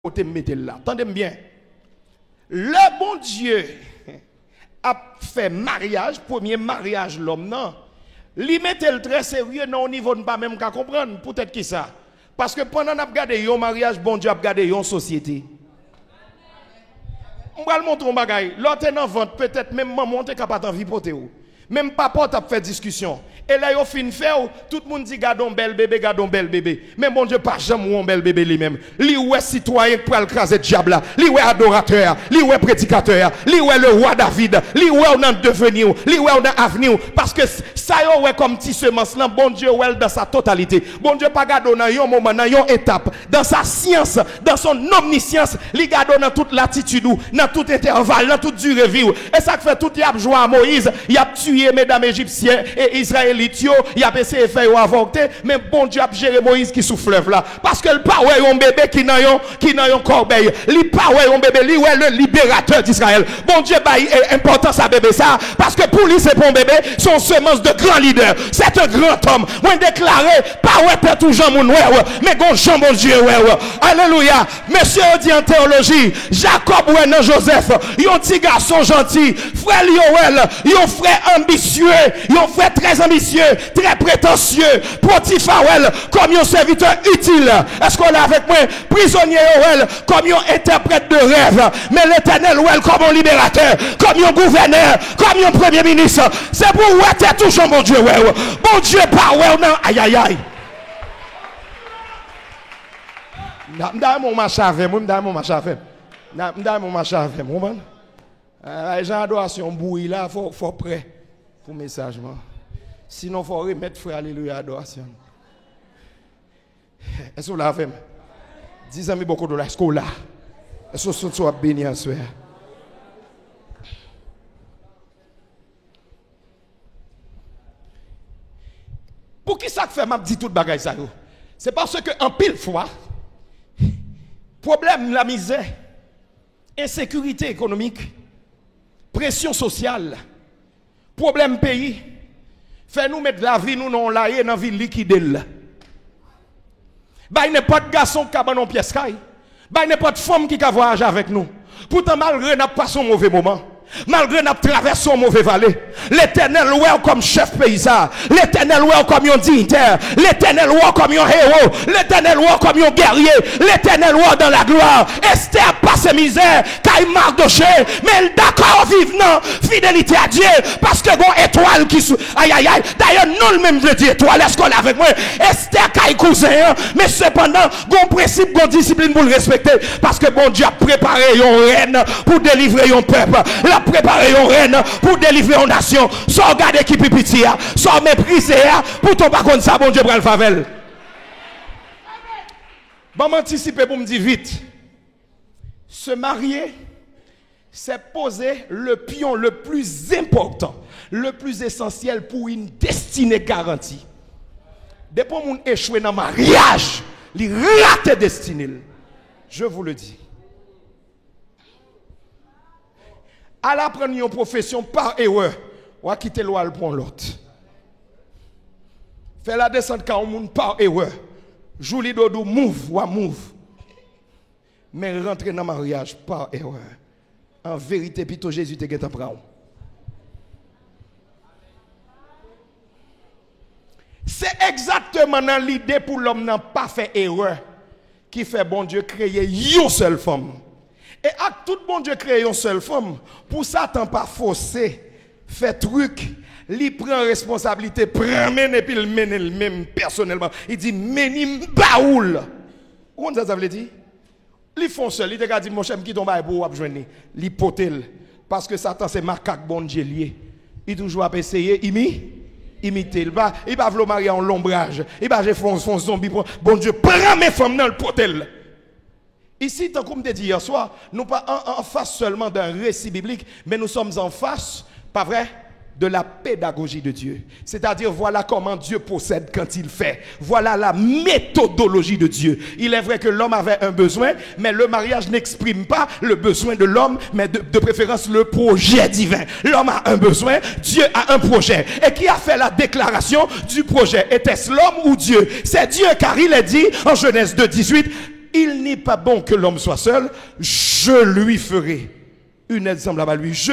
côté mettez là. Attendez bien. Le bon Dieu a fait mariage, premier mariage l'homme non. Li mette le très sérieux non au niveau de pas même qu'à comprendre peut-être qui ça. Parce que pendant n'a regardé un mariage, bon Dieu a regardé une société. On va le montrer un bagay. L'autre est en vente, peut-être même maman t'es capable d'en vipoter ou. Même papa t'a fait discussion. Et là, il fin fait, tout le monde dit gardons bel bébé, gardons bel bébé. Mais bon Dieu, pas jamais un bel bébé lui-même. Lui ouais citoyen pour le craser diable là. Lui ouais adorateur, lui ouais prédicateur, lui ouais le roi David, lui ouais on a devenir, lui ouais on a avenir. Parce que ça y est comme petit semence là, bon Dieu ouais dans sa totalité. Bon Dieu pas garde dans un moment, dans une étape, dans sa science, dans son omniscience, lui garde dans toute latitude, dans tout intervalle, dans toute durée vie. Et ça fait tout y a joie à Moïse, il a tué mesdames égyptiens et israéliens. Il a essayé de faire avorter, mais bon Dieu a géré Moïse qui sous fleuve là. Parce que le pas ouais un bébé qui n'a un corbeille. Il pas ouais un bébé, lui ouais le libérateur d'Israël. Bon Dieu bah importance à bébé ça. Parce que pour lui c'est pour un bébé, son semence de grand leader. C'est un grand homme. Moi déclaré, pas ouais père tout Jean mon ouais, mais gon Jean mon Dieu ouais. Alléluia. Monsieur dit en théologie, Jacob ouais non Joseph, un petit garçon gentil, frère Yoel, un frère ambitieux, un frère très ambitieux, très prétentieux, Potiphar comme un serviteur utile. Est-ce qu'on est avec moi? Prisonnier comme un interprète de rêve, mais l'Éternel comme un libérateur, comme un gouverneur, comme un premier ministre. C'est pour où t'es toujours mon Dieu. Bon Dieu pas non. Aïe aïe aïe. M'd'a mon machin avec moi, m'd'a mon machin avec. M'd'a mon machin avec moi. Les gens adoration bouillie là, faut prêt pour message. Sinon, il faut remettre frère alléluia adoration. Est-ce que vous l'avez? 10 amis beaucoup de la est-ce là? Est-ce que vous êtes béni en soir? Pour qui ça fait m'a dit tout bagage ça? C'est parce que en pile fois, problème la misère, insécurité économique, pression sociale, problème pays. Fait nous mettre la vie nous non là et dans ville liquide. Bah il n'est pas de garçon qui a dans pièce caille. Bah il n'est pas de femme qui a voyagé avec nous. Pourtant malgré n'a pas son mauvais moment. Malgré n'a traversé un mauvais vallée, l'Éternel ouais comme chef paysan, l'Éternel ouais comme un dignitaire, l'Éternel ouais comme un héros, l'Éternel ouais comme un guerrier, l'Éternel ouais dans la gloire. Esther passe misère, car il Mardoché, mais d'accord vivant, fidélité à Dieu, parce que bon étoile qui sous, aïe aïe aïe, d'ailleurs nous le même veut dire étoile, est-ce qu'on est avec moi? Esther car cousin, mais cependant, bon principe, bon discipline pour le respecter, parce que bon Dieu a préparé une reine pour délivrer un peuple. Préparer une reine pour délivrer une nation. Sans regarder qui pitié, sans mépriser, pour ton pas contre ça, bon Dieu, bral favel. Bon, m'anticiper pour me dire vite. Se marier, c'est poser le pion le plus important, le plus essentiel pour une destinée garantie. Depuis qu'on échoué dans le mariage, il rate destinée. Je vous le dis. À la prendre une profession par erreur, ou à quitter l'oual pour l'autre. Faire la descente quand on monde par erreur. Jouli dodo move ou move. Mais rentrer dans le mariage par erreur. En vérité, plutôt Jésus te guette prendre. C'est exactement dans l'idée pour l'homme n'a pas fait erreur qui fait bon Dieu créer une seule femme. Et à tout bon Dieu créé une seule femme, pour ça, t'en pas forcé, fait truc, lui prend responsabilité, prend et puis il mène le même personnellement. Il dit, menim baoul. Où ça veut dire? Ils font seul, il te dit, mon cher, qui tombe à pour joindre, l'hypothèse. Parce que Satan, c'est macaque bon Dieu lié. Il toujours a essayé, imiter. Il va vouloir marier en l'ombrage. Il va faire son zombie. Bon Dieu, prends mes femmes dans le potel. Ici, tant qu'on me dit hier soir, nous pas en face seulement d'un récit biblique, mais nous sommes en face, pas vrai, de la pédagogie de Dieu. C'est-à-dire, voilà comment Dieu possède quand il fait. Voilà la méthodologie de Dieu. Il est vrai que l'homme avait un besoin, mais le mariage n'exprime pas le besoin de l'homme, mais de préférence le projet divin. L'homme a un besoin, Dieu a un projet. Et qui a fait la déclaration du projet? Était-ce l'homme ou Dieu? C'est Dieu, car il est dit en Genèse 2, 18, il n'est pas bon que l'homme soit seul, je lui ferai une aide semblable à lui. Je,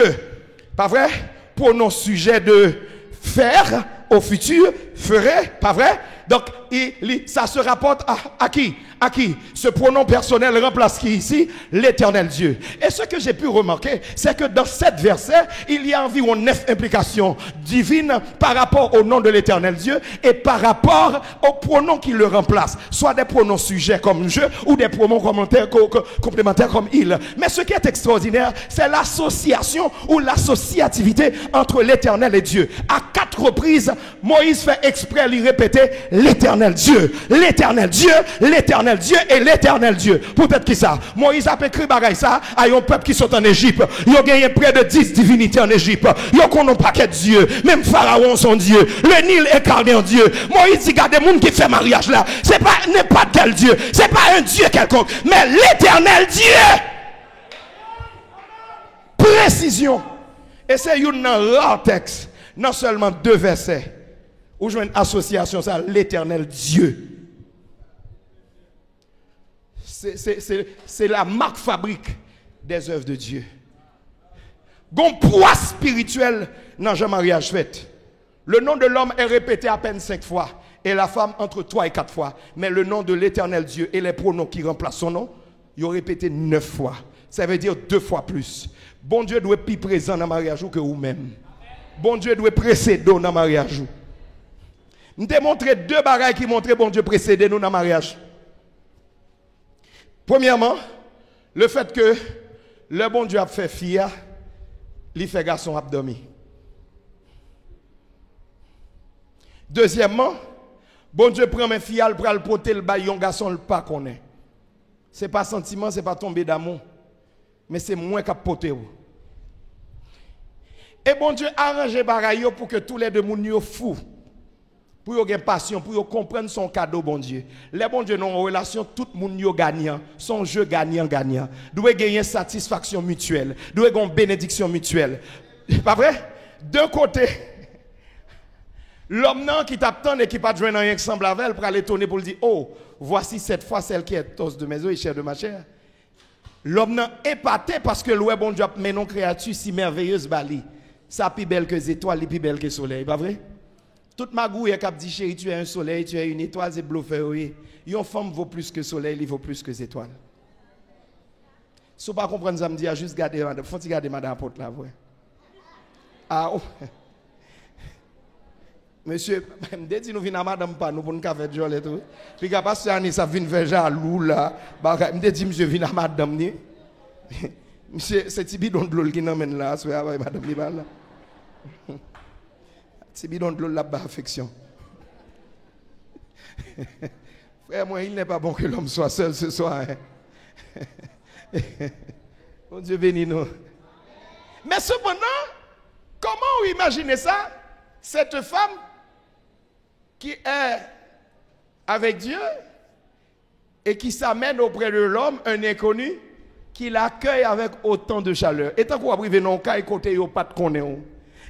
pas vrai? Pronom sujet de faire au futur, ferai, pas vrai? Donc, ça se rapporte à qui? À qui? Ce pronom personnel remplace qui ici? L'éternel Dieu. Et ce que j'ai pu remarquer, c'est que dans 7 versets, il y a environ 9 implications divines par rapport au nom de l'éternel Dieu et par rapport aux pronoms qui le remplacent. Soit des pronoms sujets comme je ou des pronoms complémentaires comme il. Mais ce qui est extraordinaire, c'est l'association ou l'associativité entre l'éternel et Dieu. À 4 reprises, Moïse fait exprès de lui répéter l'éternel Dieu, l'éternel Dieu, l'éternel Dieu et l'éternel Dieu. Peut-être qui ça? Moïse a écrit bagaille ça à un peuple qui sont en Égypte. Ils ont gagné près de 10 divinités en Égypte. Ils ont un paquet de dieux. Même Pharaon son Dieu. Le Nil incarné en Dieu. Moïse dit regardez les gens qui fait mariage là. C'est pas n'importe quel Dieu. C'est pas un Dieu quelconque. Mais l'éternel Dieu. Précision. Et c'est un rare texte. Non seulement 2 versets. Où je vois une association ça, l'éternel Dieu. C'est la marque fabrique des œuvres de Dieu. Gon poids spirituel dans un mariage fait. Le nom de l'homme est répété à peine 5 fois et la femme entre 3 et 4 fois. Mais le nom de l'éternel Dieu et les pronoms qui remplacent son nom, ils ont répété 9 fois. Ça veut dire 2 fois plus. Bon Dieu doit être plus présent dans le mariage que vous-même. Bon Dieu doit précéder dans le mariage. Je vais montrer 2 bagailles qui montrent bon Dieu précéder nous dans le mariage. Premièrement, le fait que le bon Dieu a fait fille, il fait garçon a dormi. Deuxièmement, bon Dieu prend mes filles pour le porter le baillon garçon le pas connaît. C'est pas sentiment, c'est pas tomber d'amour, mais c'est moins qu'à porter. Et bon Dieu arrange bagaille pour que tous les deux moun yo fou. Pour yon gen passion, pour yon comprendre son cadeau, bon Dieu. Les bon Dieu dans une relation, tout le monde est gagnant. Son jeu gagnant-gagnant. Doit gagner satisfaction mutuelle. Doit gagner bénédiction mutuelle. Pas vrai? D'un côté, l'homme qui t'attend et qui pas jouer dans rien qui semble avec elle pour aller tourner pour lui dire, oh, voici cette fois celle qui est os de mes os et chair de ma chair. L'homme épaté parce que le bon Dieu a mené une créature si merveilleuse, bali. Ça plus belle que les étoiles, plus belle que le soleil. Pas vrai? Toute ma gouille qui dit chérie, tu es un soleil, tu es une étoile, c'est bluffé. Une femme vaut plus que le soleil, il vaut plus que les étoiles. Si vous ne comprenez pas, ça me dit, juste garder madame. Faut garder madame porte là, ouais. Ah, oh. Monsieur, me dit nous venons à madame pas, nous pour nous faire jol et tout. Puis quand pasteur Annie ça vient faire jaloux là, me dit monsieur vient à madame ni. Monsieur, c'est petit bidon de l'eau qui nous mène là, c'est avec madame ni là. C'est bidon de l'eau là bas affection. Frère, moi, il n'est pas bon que l'homme soit seul ce soir. Hein. Mon Dieu bénis nous. Mais cependant, comment vous imaginez ça? Cette femme qui est avec Dieu et qui s'amène auprès de l'homme, un inconnu, qui l'accueille avec autant de chaleur. Et tant qu'on a privé dans le cas, côté, il n'y a pas de connaître.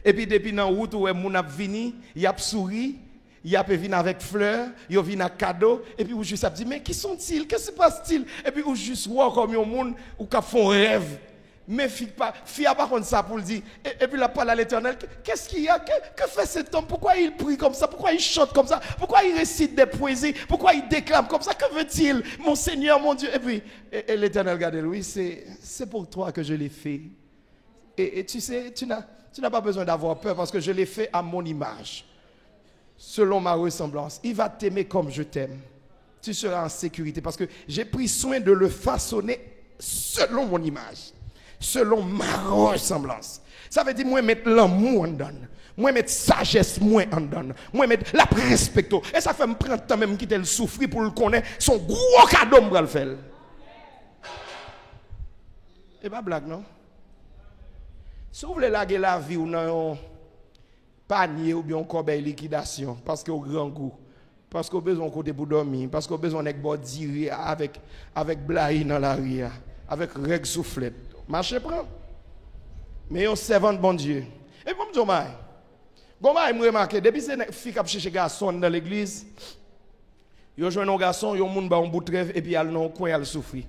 Et puis depuis dans la route où mon a venu, il a souri, il a venu avec fleurs, il a venu avec cadeau, et puis vous juste a dit mais qui sont-ils, qu'est-ce qui se passe-t-il? Et puis vous juste voir comme un monde ou qui font rêve. Mais fille a pas contre ça pour le dire. Et puis la parole à l'Éternel, qu'est-ce qu'il y a? Que fait cet homme? Pourquoi il prie comme ça? Pourquoi il chante comme ça? Pourquoi il récite des poésies? Pourquoi il déclame comme ça? Que veut-il? Mon Seigneur, mon Dieu. Et puis et l'Éternel regarde lui, c'est pour toi que je l'ai fait. Et tu sais, tu n'as pas besoin d'avoir peur parce que je l'ai fait à mon image, selon ma ressemblance. Il va t'aimer comme je t'aime. Tu seras en sécurité parce que j'ai pris soin de le façonner selon mon image, selon ma ressemblance. Ça veut dire moi mettre l'amour en donne, moi mettre sagesse moins en donne, moi mettre la respect. Et ça fait me prendre temps même quitter le souffrir pour le connaître, son gros cadeau me le faire. Et pas blague non. Si vous voulez laguer la vie ou dans un panier ou bien un corbeille liquidation, parce que au grand goût, parce qu'on a besoin de côté pour dormir, parce qu'on a besoin de dire avec blaye dans la rue, avec règle soufflette. Marchez prend. Mais on servant de bon Dieu. Et comme je dis, me remarque, depuis que les filles qui cherchent garçon dans l'église, Yo joue un garçon, yo moun ba un bout de rêve et puis al non coin al souffrir.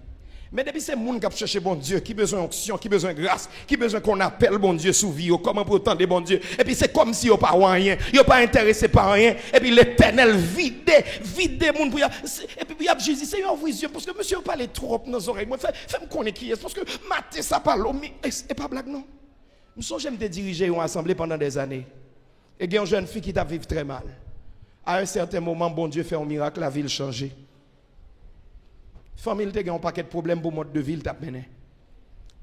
Mais depuis c'est moun qui a cherché bon Dieu, qui besoin d'onction, qui besoin de grâce, qui besoin qu'on appelle bon Dieu sous vie, comment pour tendre bon Dieu. Et puis c'est comme si yo pas rien, yo pas intéressé par rien et puis l'Éternel vide moun pour et puis Jésus c'est un vision parce que monsieur parle trop dans nos oreilles. Moi fais me connaître qui est parce que matin ça parle mais c'est pas blague non. Nous sommes j'aime te diriger une assemblée pendant des années. Et il y a une jeune fille qui t'a vécu très mal. À un certain moment bon Dieu fait un miracle, la ville changé. Famille te gen un paquet de problèmes pour mode de ville t'a mené.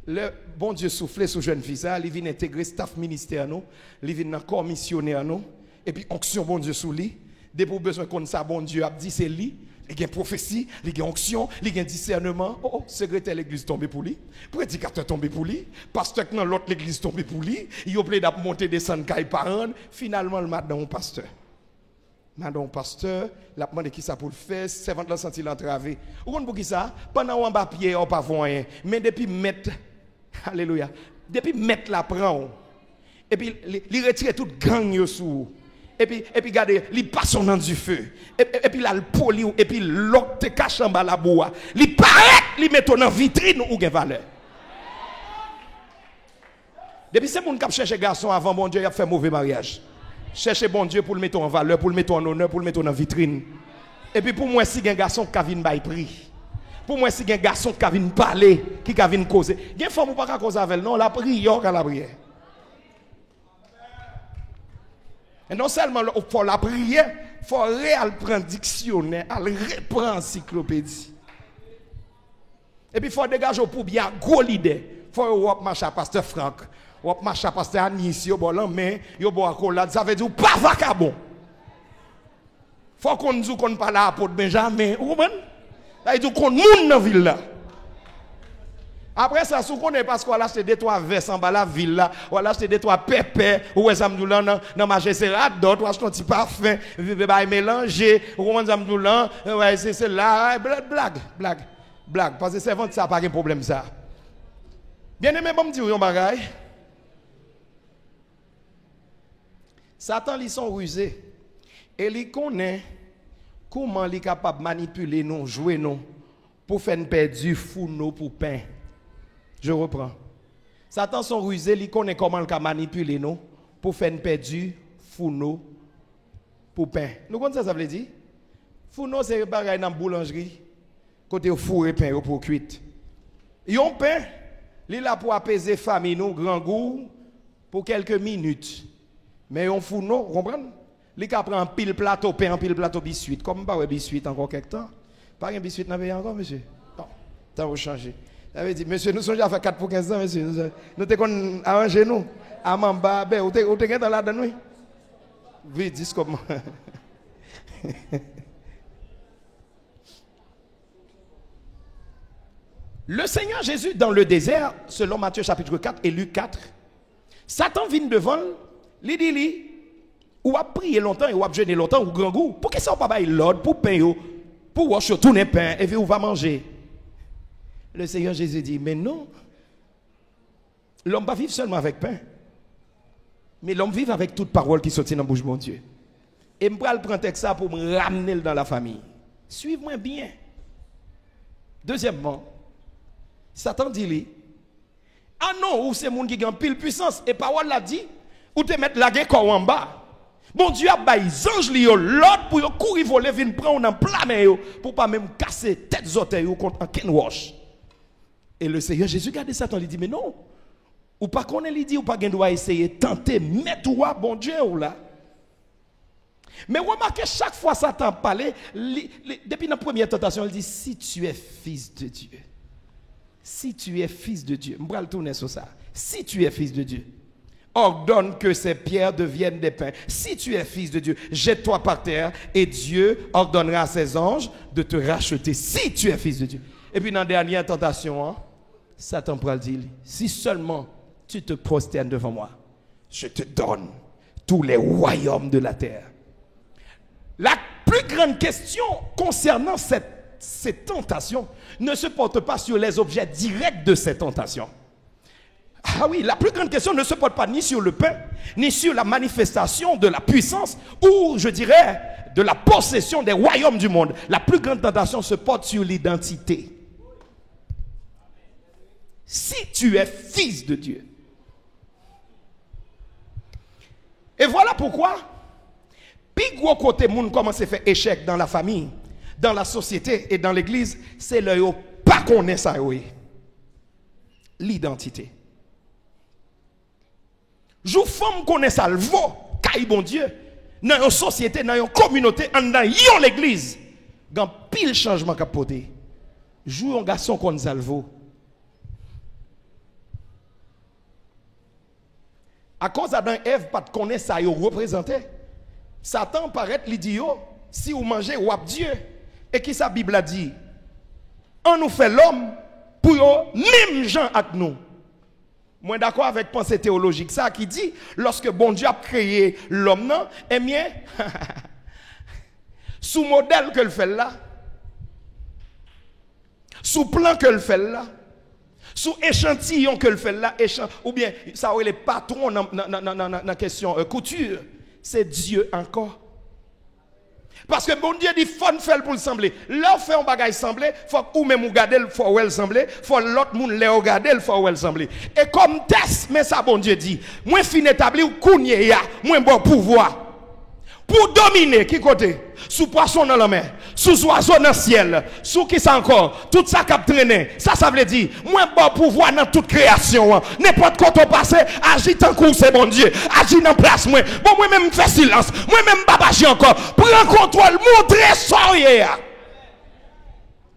Le bon Dieu soufflé sur jeune fille ça, il vient intégrer staff ministère nous, il vient dans corps missionnaire nous et puis onction bon Dieu sous lui. Dès pour besoin qu'on ça bon Dieu a dit c'est lui, il y a prophétie, il y a onction, il y a discernement. Oh, secrétaire l'église tombé pour lui, prédicateur tombé pour lui, pasteur dans l'autre l'église tombé pour lui, il a plaidé d'ap monter descendre caille parents, finalement le matin pasteur. Madame pasteur, la demande qui ça pour le faire, servante l'a senti l'entravé. Ou pour qui ça? Pendant un papier, on pas rien. Mais depuis mettre, alléluia, depuis mettre la prend, et puis il retire toute gang yo sous. Et puis regardez, il passe dans du feu. Et puis là le poli et puis l'autre te cache en bas la bois. Il paraît, il met dans vitrine ou gain valeur. Depuis c'est moun qui cherche garçon avant bon Dieu, il a fait mauvais mariage. Cherchez bon Dieu pour le mettre en valeur, pour le mettre en honneur, pour le mettre en vitrine. Et puis pour moi, si un garçon qui vient bailler prix, pour moi, si un garçon qui vient parler, qui vient causer, il y a une femme qui ne peut pas causer avec elle, non, la prière, la prière. Et non seulement pour la prière, il faut prendre dictionnaire, reprendre encyclopédie. Et puis il faut dégager pour bien gros l'idée. Il faut marcher à Pasteur Franck. Ou marcher pasteur Anis yo bon mais yo bo accolade ça veut dire pas vacabon. Faut qu'on dise qu'on pas là pour Benjamin, ou ben? Ça veut dire qu'on moun dans ville là. Après ça sous connaît parce qu'on a acheté des trois vestes en bas la ville là, ou a acheté des trois pépés ou samedi là dans marché Serat d'autres ou acheté un petit parfum, va mélanger, ou samedi là, ouais c'est là blague parce que servante ça pas de problème ça. Bien aimé bon me dire un bagage. Satan ils sont rusés et ils connaissent comment il est capable de manipuler nous, jouer nous pour faire perdre fou nous pour pain. Je reprends. Satan sont rusés, ils connaissent comment il peut manipuler nous pour faire perdre fou nous pour pain. Nous connaissons ça veut dire? Fou nous c'est pareil dans la boulangerie côté fourré pain pour cuite. Yon pain, il est là pour apaiser famille nous grand goût pour quelques minutes. Mais on fout non, vous comprenez? Les cas prend pile plateau pain, pile plateau biscuit. Comme pas ouais biscuit encore quelque temps. Pas un biscuit n'a pas encore monsieur. Non, ça va changer. Ça veut dire monsieur nous sommes déjà fait 4 pour 15 ans monsieur. Nous t'es arrangé nous. À Mamba, ben ou t'es dans la dedans oui. Oui, dis comment. Le Seigneur Jésus dans le désert, selon Matthieu chapitre 4 et Luc 4, Satan vient devant. Il dit, ou a prié longtemps et ou a jeûné longtemps ou grand goût. Pour que ça pas bailler l'ordre pour pain pour wash tourner pain et puis on va manger. Le Seigneur Jésus dit mais non. L'homme va vivre seulement avec pain. Mais l'homme vit avec toute parole qui sortit dans la bouche de mon Dieu. Et je vais prendre ça pour me ramener dans la famille. Suivez-moi bien. Deuxièmement, Satan dit ah non, ou c'est monde qui a pile puissance et parole l'a dit. Ou te mettre la guerre en bas. Bon Dieu a baillé ange li yo l'autre pour courir voler vinn prendre en plein mer pour pas même casser tête orteils contre un ken wash. Et le Seigneur Jésus regarde Satan lui dit mais non. Ou pas connaît lui dit ou pas gen doit essayer tenter mettre toi bon Dieu ou là. Mais remarquez chaque fois Satan parlait depuis la première tentation il dit si tu es fils de Dieu. Si tu es fils de Dieu. Je vais le tourner sur ça. Si tu es fils de Dieu. Ordonne que ces pierres deviennent des pains. Si tu es fils de Dieu, jette-toi par terre et Dieu ordonnera à ses anges de te racheter si tu es fils de Dieu. Et puis dans la dernière tentation, Satan pourra dire, si seulement tu te prosternes devant moi, je te donne tous les royaumes de la terre. La plus grande question concernant ces tentations ne se porte pas sur les objets directs de ces tentations. Ah oui, la plus grande question ne se porte pas ni sur le pain, ni sur la manifestation de la puissance, ou je dirais, de la possession des royaumes du monde. La plus grande tentation se porte sur l'identité. Si tu es fils de Dieu. Et voilà pourquoi, puis gros côté monde commence à faire échec dans la famille, dans la société et dans l'église, c'est le pas qu'on est ça, oui. L'identité. Je femme connaît ça, le vaut, car bon Dieu, dans une société, dans une communauté, dans l'église, dans pile changement qu'a porté. Joue un garçon qu'on salvo. À cause d'Adam et Ève, pas de connaître ça, ils représenté. Satan paraît l'idiot, si vous mangez, ou Dieu. Et qui sa Bible a dit? On nous fait l'homme pour même gens avec nous. Moi d'accord avec pensée théologique ça qui dit lorsque bon Dieu a créé l'homme non, eh bien sous modèle que le fait là, sous plan que le fait là, sous échantillon que le fait là, ou bien ça les patrons dans question couture, c'est Dieu encore. Parce que bon Dieu dit faut faire pour le sembler. Là on fait un bagage sembler, faut ou même regarder le faut le sembler, faut l'autre monde les regarder le faut le sembler. Et comme test mais ça bon Dieu dit, moi fin établi ou kounye ya, moi bon pouvoir pour dominer qui côté sous poisson dans la mer, sous oiseau dans le ciel, sous qui ça encore, tout ça cap traîner. Ça veut dire moi bon pouvoir dans toute création. N'importe quand on passe, agit en cours c'est bon Dieu, agit en place moi. Bon moi même fais silence, moi même pas agir encore. Prends contrôle, montrez ça hier.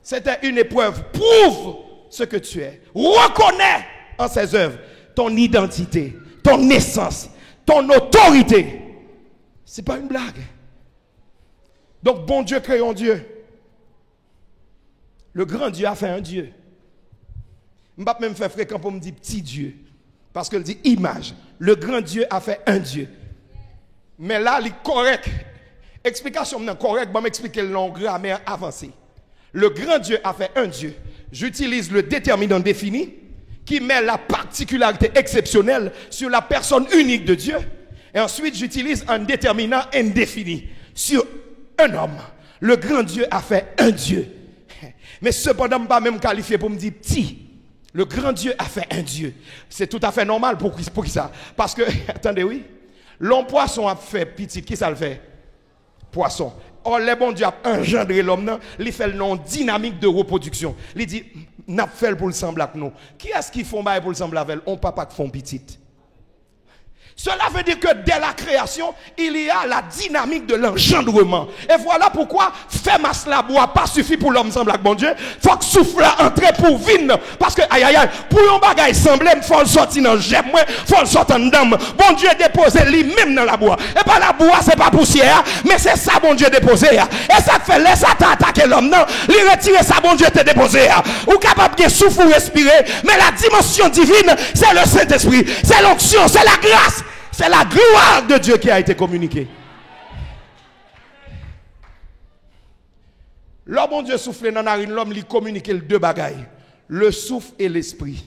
C'était une épreuve, prouve ce que tu es. Reconnais en ses œuvres ton identité, ton essence, ton autorité. C'est pas une blague. Donc, bon Dieu crée un Dieu. Le grand Dieu a fait un Dieu. Je ne vais pas même faire fréquent pour me dire petit Dieu. Parce qu'il dit image. Le grand Dieu a fait un Dieu. Mais là, il est correct. Explication correcte, je vais m'expliquer le nom grammaire avancé. Le grand Dieu a fait un Dieu. J'utilise le déterminant défini qui met la particularité exceptionnelle sur la personne unique de Dieu. Et ensuite, j'utilise un déterminant indéfini sur un homme. Le grand Dieu a fait un Dieu. Mais cependant, je ne pas même qualifié pour me dire petit. Le grand Dieu a fait un Dieu. C'est tout à fait normal pour qui ça? Parce que, attendez, oui, l'homme poisson a fait petit. Qui ça le fait? Poisson. Or, le bon Dieu a engendré l'homme, il fait le nom dynamique de reproduction. Il dit, n'a fait pour le sembler avec nous. Qui est-ce qui font pour le sembler avec nous? On papa qui font petit. Cela veut dire que dès la création, il y a la dynamique de l'engendrement. Et voilà pourquoi faire masse la bois pas suffit pour l'homme semble avec bon Dieu. Faut que souffle entrer pour vine. Parce que aïe aïe aïe, pour un bagage sembler, il faut le sortir dans le jet, il faut le sortir dans dame. Bon Dieu déposé lui-même dans la bois. Et pas la bois, c'est pas poussière, mais c'est ça bon Dieu déposé. Et ça fait laisser attaquer l'homme. Non, lui retirer ça bon Dieu te déposé. Ou capable de souffler ou respirer, mais la dimension divine, c'est le Saint-Esprit, c'est l'onction, c'est la grâce. C'est la gloire de Dieu qui a été communiquée. L'homme, bon Dieu souffle dans la narine, l'homme lui communique les deux bagailles. Le souffle et l'esprit.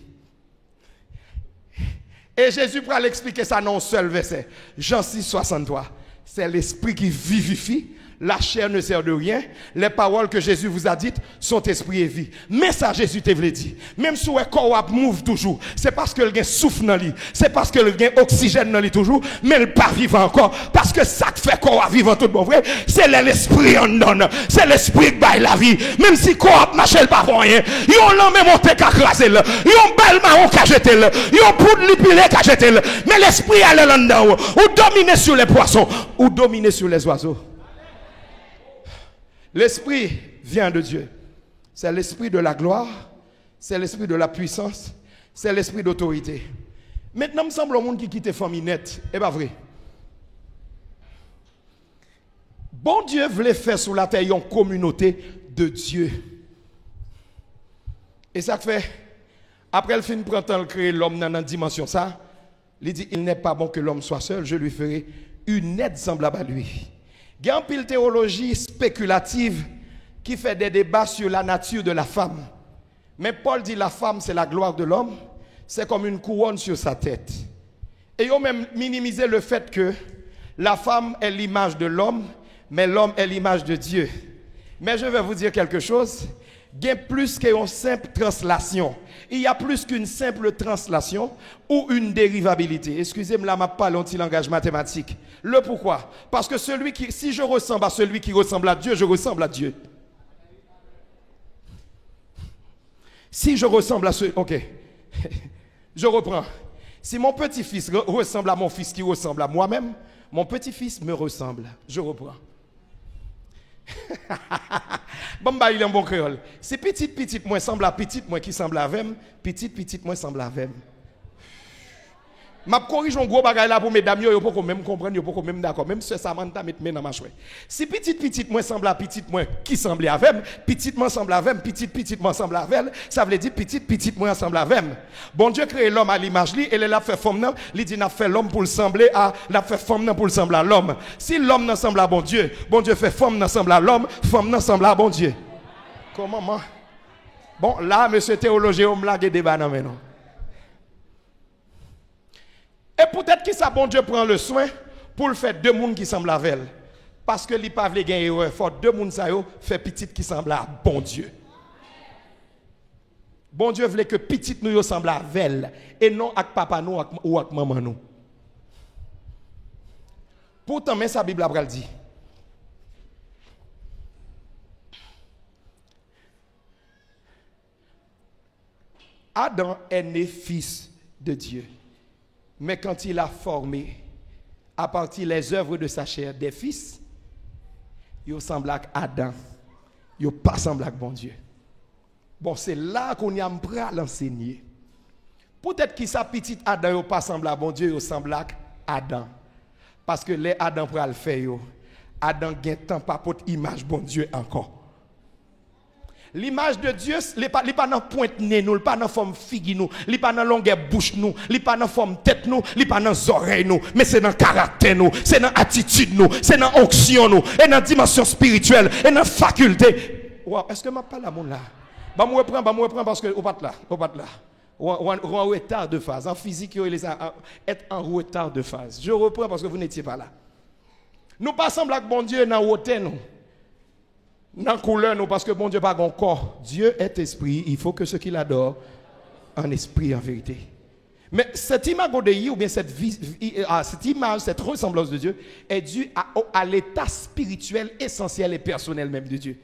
Et Jésus pourra l'expliquer ça dans un seul verset. Jean 6, 63. C'est l'esprit qui vivifie. La chair ne sert de rien. Les paroles que Jésus vous a dites sont esprit et vie. Mais ça, Jésus te l'a dit. Même si le corps move toujours, c'est parce que le gain souffle dans lui. C'est parce que le gain oxygène dans lui toujours. Mais le pas vivant encore. Parce que ça te fait corps vivant tout bon vrai. C'est l'esprit en donne. C'est l'esprit qui baille la vie. Même si corps marche pas pour rien. Yon l'homme monté qu'à craser le. Yon bel marron qu'à jeter le. Yon poudre lipilé qu'à jeter le. Mais l'esprit allait là-dedans. Ou dominer sur les poissons. Ou dominer sur les oiseaux. L'esprit vient de Dieu. C'est l'esprit de la gloire, c'est l'esprit de la puissance, c'est l'esprit d'autorité. Maintenant, il me semble au monde qui quitte famille net. Et pas vrai. Bon Dieu voulait faire sur la terre une communauté de Dieu. Et ça fait, après le fin de printemps, créer l'homme dans une dimension ça, il dit, il n'est pas bon que l'homme soit seul, je lui ferai une aide semblable à lui. Il y a une pile théologie spéculative qui fait des débats sur la nature de la femme. Mais Paul dit la femme c'est la gloire de l'homme, c'est comme une couronne sur sa tête. Et ils ont même minimisé le fait que la femme est l'image de l'homme, mais l'homme est l'image de Dieu. Mais je vais vous dire quelque chose. Il y a plus qu'une simple translation. Il y a plus qu'une simple translation ou une dérivabilité. Excusez-moi, là, je parle un petit langage mathématique. Le pourquoi? Parce que si je ressemble à celui qui ressemble à Dieu, je ressemble à Dieu. Si je ressemble à ok, je reprends. Si mon petit-fils ressemble à mon fils qui ressemble à moi-même, mon petit-fils me ressemble. Je reprends. Bon, bah, il est un bon créole. Si petit moi semble à petit moi qui semble à vem, petit moi semble à vem. M'a corrige un gros bagage là pour mesdames yo pas même comprendre, yo pas même d'accord, même ce Samantha met dans ma chouette. Si petit moi semble à petit moi qui semble à vem, petit moi semble à vem, petit moi semble à vel, ça veut dire petit moi semble à vem. Bon Dieu crée l'homme à l'image lui et il a fait femme nan, il dit n'a fait l'homme pour le sembler à n'a fait femme nan pour le sembler à l'homme. Si l'homme n'a semble à bon Dieu fait femme nan semble à l'homme, femme nan semble à bon Dieu. Comment moi? Bon là monsieur théologien on me l'a débat nan maintenant. Et peut-être que ça, bon Dieu prend le soin pour le faire deux mondes qui semblent à elle. Parce que les pas veulent gagner erreur. Il faut deux mondes ça fait petit qui semble à bon Dieu. Bon Dieu voulait que petit nous semble à elle et non avec papa nous ou avec maman nous. Pourtant, mais sa Bible a dit. Adam est né fils de Dieu. Mais quand il a formé, à partir des œuvres de sa chair, des fils, il semble à Adam. Il pas semble à bon Dieu. Bon, c'est là qu'on y a à l'enseigner. Peut-être qu'il sa petite Adam il pas semble à bon Dieu, il semble à Adam. Parce que les Adam pour le faire, Adam gagne tant pas pour image bon Dieu encore. L'image de Dieu, il n'est pas dans pointe nez nous, il n'est pas dans forme figue nous, il n'est pas dans longueur bouche nous, il n'est pas dans forme tête nous, il n'est pas dans oreilles nous, mais c'est dans caractère nous, c'est dans attitude nous, c'est dans onction nous, et dans dimension spirituelle, et dans faculté. Wow, est-ce que je parle à mon là? Je me reprends parce que au pas là. En retard de phase. En physique, il est en retard de phase. Je reprends parce que vous n'étiez pas là. Nous pas semblons avec bon Dieu dans la hauteur nous. Dans la couleur, nous, parce que bon Dieu n'a pas encore. Dieu est esprit, il faut que ceux qui l'adorent en esprit, en vérité. Mais cette image de Dieu, ou bien cette image, cette ressemblance de Dieu, est due à l'état spirituel essentiel et personnel même de Dieu.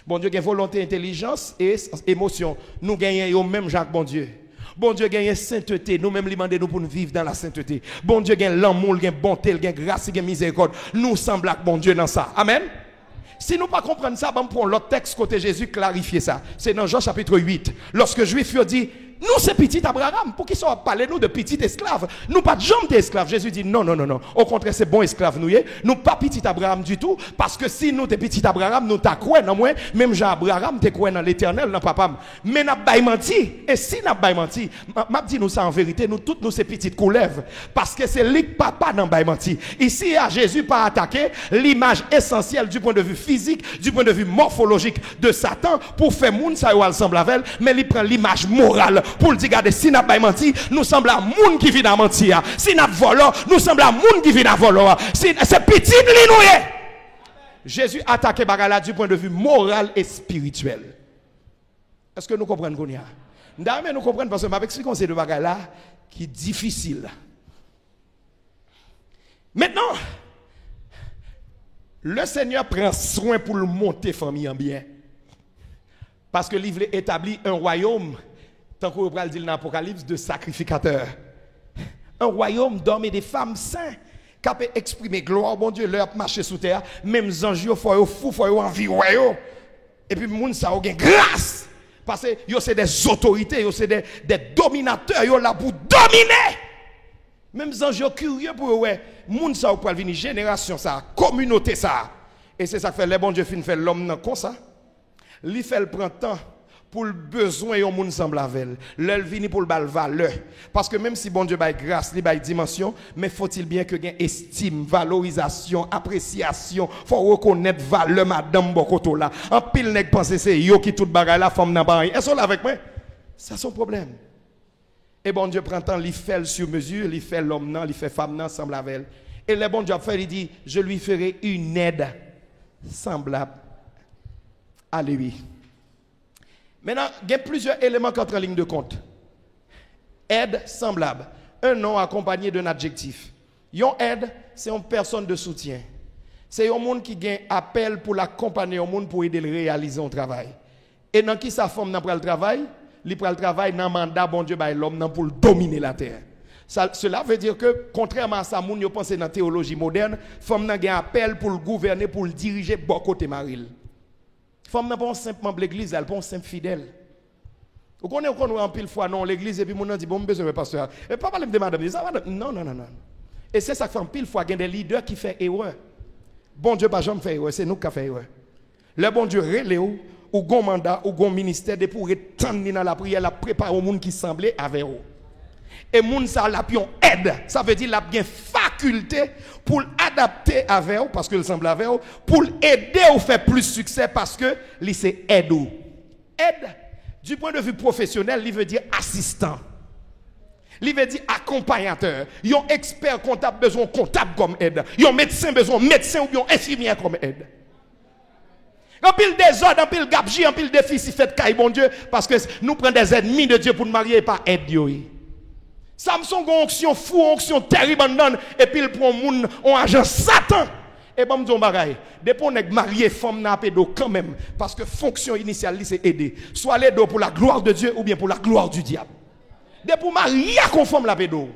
Bon Dieu a volonté, intelligence et émotion. Nous gagnons même Jacques, bon Dieu. Bon Dieu gagne sainteté, nous-mêmes demandons nous pour nous vivre dans la sainteté. Bon Dieu gagne l'amour, gagne bonté, gagne grâce, gagne miséricorde. Nous semblons avec bon Dieu dans ça. Amen. Si nous ne comprenons pas ça, on prend l'autre texte côté Jésus clarifier ça. C'est dans Jean chapitre 8. Lorsque les Juifs ont dit, nous c'est petit Abraham, pour qu'ils soient parlé nous de petit esclave. Nous pas de jambes d'esclave. Jésus dit non. Au contraire, c'est bon esclave nous. Nous pas petit Abraham du tout. Parce que si nous t'es petit Abraham, nous t'as quoi dans moi, même Jean Abraham t'es quoi dans l'éternel, dans papa. Mais n'a pas menti. Et si n'a pas menti, m'a dit nous ça en vérité, nous toutes nous c'est petites couleuvres. Parce que c'est lui papa dans pas menti. Ici, à Jésus pas attaqué l'image essentielle du point de vue physique, du point de vue morphologique de Satan pour faire moun ça ou ensemble avec, mais il prend l'image morale. Pour le dire, regardez, si n'a pas menti, nous semblons à moun qui vit dans mentir. Si n'a volé, nous semblons à moun qui vit dans voler. Si c'est petit l'inoué. Jésus attaque bagala du point de vue moral et spirituel. Est-ce que nous comprenons qu'on y a? D'ailleurs, nous comprenons parce que je m'explique ces deux bagala qui est difficile. Maintenant, le Seigneur prend soin pour le monter famille en bien. Parce que l'Évangile établit un royaume, tant qu'on va le dire dans l'Apocalypse, de sacrificateurs. Un royaume d'hommes et de femmes saints qui peut exprimer gloire, bon Dieu, leur marcher sous terre, même les anges, il faut fou, il faut envie, et puis les gens, ça a une grâce. Parce que c'est des autorités, c'est des dominateurs, ils sont là pour dominer. Même les anges sont curieux pour eux, les gens, ça va venir, génération, ça, communauté, ça. Et c'est ça que fait les bon Dieu fin fait l'homme comme ça. Il fait le printemps pour le besoin et au monde semble avec elle. Vini pour le bal valeur. Parce que même si bon Dieu baille grâce, il baille dimension, mais faut-il bien que gain estime, valorisation, appréciation, faut reconnaître valeur madame Bokoto là. En pile nèg penser c'est yo qui tout bagaille la femme nan bail. Est-ce là avec moi? Ça son problème. Et bon Dieu prend temps, il fait sur mesure, il fait l'homme, il fait femme, semble avec elle. Et le bon Dieu fait, il dit, je lui ferai une aide semblable à lui. Maintenant, il y a plusieurs éléments contre en ligne de compte. Aide semblable. Un nom accompagné d'un adjectif. Yon aide, c'est une personne de soutien. C'est un monde qui a un appel pour l'accompagner au monde pour aider à réaliser un travail. Et dans qui sa femme n'a pas le travail, il prend le travail dans le mandat, bon Dieu, l'homme pour dominer la terre. Cela veut dire que, contrairement à ça, moun yo pense dans la théologie moderne, femme n'a un appel pour le gouverner, pour le diriger, bon côté maril. Femme n'a pas simplement l'église, elle pas simple fidèle. Vous connaissez qu'on en pile fois non l'église et puis mon dit bon besoin de pasteur. Et pas parler de madame, ça non. Et c'est ça que fait pile fois il y a des leaders qui font erreur. Bon Dieu pas jamais fait erreur, c'est nous qui fait erreur. Le bon Dieu relève ou gon mandat ou gon ministère de pour étendre dans la prière, la préparer au monde qui semblait avec eux. Et moun ça la pion aide, ça veut dire la bien faculté pour adapter avec eux parce que il semble avec eux, pour aider ou faire plus succès parce que li c'est aide ou. Aide du point de vue professionnel, il veut dire assistant. Il veut dire accompagnateur. Yon expert comptable besoin comptable comme aide. Yon médecin besoin médecin ou yon infirmière comme aide. En pile désordre, en pile gabegie, en pile déficit fait caille bon Dieu parce que nous prenons des ennemis de Dieu pour nous marier et pas aide yo. Samson gon onction fou, onction terrible et puis il prend moun on agent Satan. Et bon m'don bagay, depuis on est marié femme n'a pédo quand même parce que fonction initiale c'est aider. Soit l'aider pour la gloire de Dieu ou bien pour la gloire du diable. Depuis marié conforme la pédo.